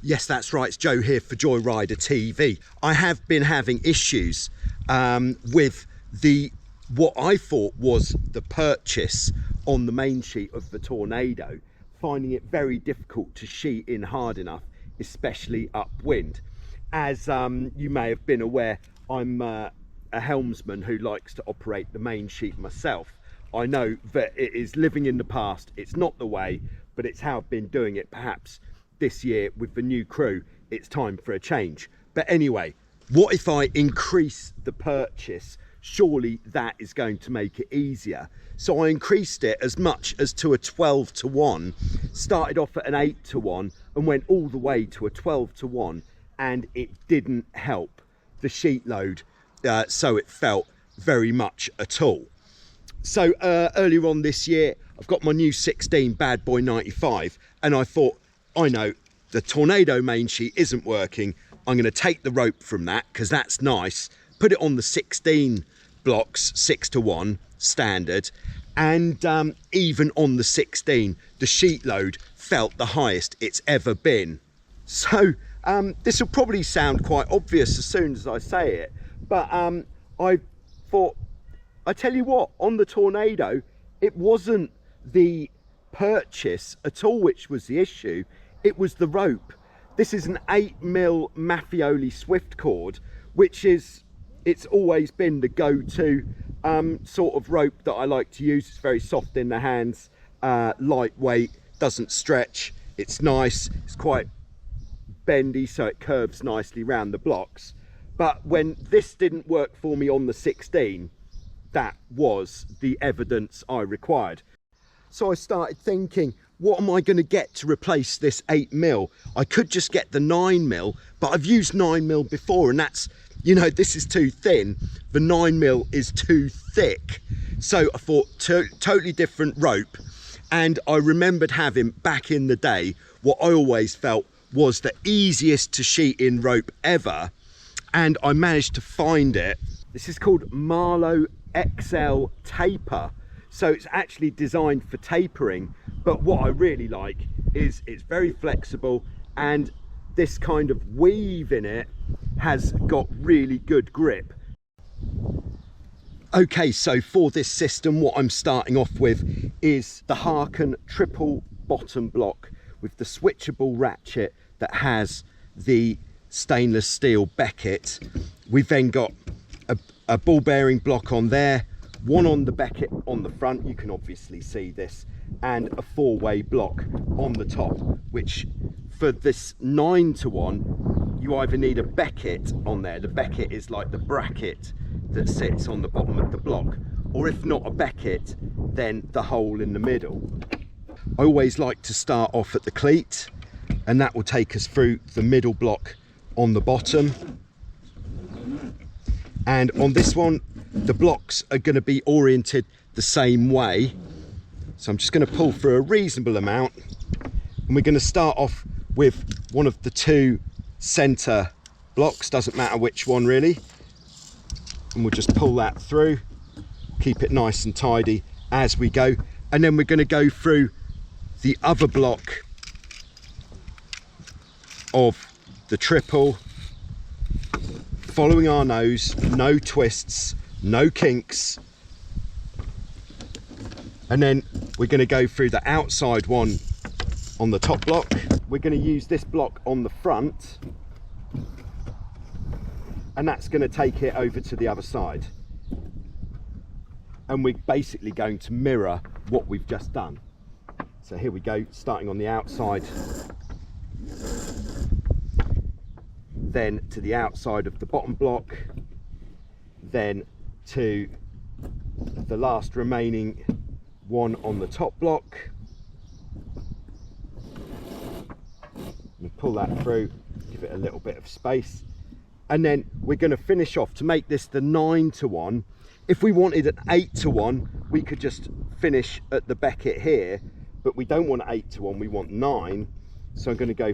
Yes, that's right, it's Joe here for Joyrider TV. I have been having issues with what I thought was the purchase on the main sheet of the Tornado, finding it very difficult to sheet in hard enough, especially upwind. As you may have been aware, I'm a helmsman who likes to operate the main sheet myself. I know that it is living in the past, it's not the way, but it's how I've been doing it. Perhaps this year with the new crew, it's time for a change. But anyway, what if I increase the purchase? Surely that is going to make it easier. So I increased it as much as to a 12-to-1, started off at an 8-to-1 and went all the way to a 12-to-1, and it didn't help the sheet load, so it felt very much at all. So earlier on this year, I've got my new 16 Bad Boy 95, and I thought, I know the Tornado main sheet isn't working. I'm going to take the rope from that because that's nice, put it on the 16 blocks, 6-to-1 standard, and even on the 16, the sheet load felt the highest it's ever been. So this will probably sound quite obvious as soon as I say it, but I thought, I tell you what, on the Tornado, it wasn't the purchase at all which was the issue, it was the rope. This is an 8mm Maffioli Swift cord, which is, it's always been the go-to sort of rope that I like to use. It's very soft in the hands, lightweight, doesn't stretch, it's nice, it's quite bendy so it curves nicely round the blocks. But when this didn't work for me on the 16, that was the evidence I required. So I started thinking, what am I going to get to replace this 8mm? I could just get the 9mm, but I've used 9mm before, and that's, you know, this is too thin. The 9mm is too thick. So I thought, totally different rope. And I remembered having back in the day what I always felt was the easiest to sheet in rope ever. And I managed to find it. This is called Marlow XL Taper. So it's actually designed for tapering, but what I really like is it's very flexible, and this kind of weave in it has got really good grip. Okay, so for this system, what I'm starting off with is the Harken triple bottom block with the switchable ratchet that has the stainless steel becket. We've then got a ball bearing block on there, one on the becket on the front, you can obviously see this, and a 4-way block on the top, which for this 9-to-1, you either need a becket on there. The becket is like the bracket that sits on the bottom of the block, or if not a becket, then the hole in the middle. I always like to start off at the cleat, and that will take us through the middle block on the bottom. And on this one, the blocks are going to be oriented the same way. So I'm just going to pull through a reasonable amount, and we're going to start off with one of the 2 center blocks, doesn't matter which one really. And we'll just pull that through, keep it nice and tidy as we go. And then we're going to go through the other block of the triple, following our nose, no twists, no kinks. And then we're going to go through the outside one on the top block. We're going to use this block on the front, and that's going to take it over to the other side. And we're basically going to mirror what we've just done. So here we go, starting on the outside, then to the outside of the bottom block, then to the last remaining one on the top block. We pull that through, give it a little bit of space, and then we're going to finish off to make this the 9-to-1. If we wanted an 8-to-1, we could just finish at the becket here, but we don't want 8-to-1, we want 9. So I'm going to go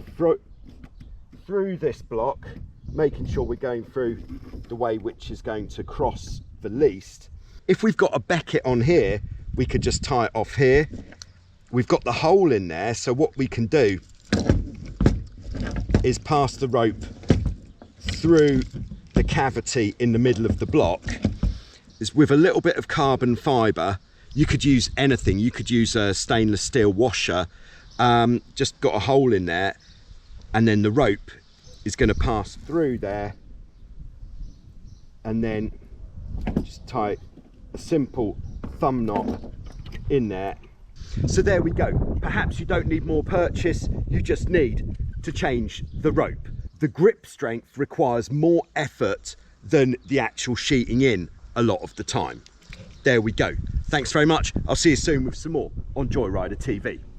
through this block, making sure we're going through the way which is going to cross the least. If we've got a becket on here, we could just tie it off here. We've got the hole in there, so what we can do is pass the rope through the cavity in the middle of the block. Is with a little bit of carbon fibre. You could use anything. You could use a stainless steel washer. Just got a hole in there, and then the rope is going to pass through there, and then just tie a simple thumb knot in there. So there we go. Perhaps you don't need more purchase, you just need to change the rope. The grip strength requires more effort than the actual sheeting in a lot of the time. There we go. Thanks very much. I'll see you soon with some more on Joyrider TV.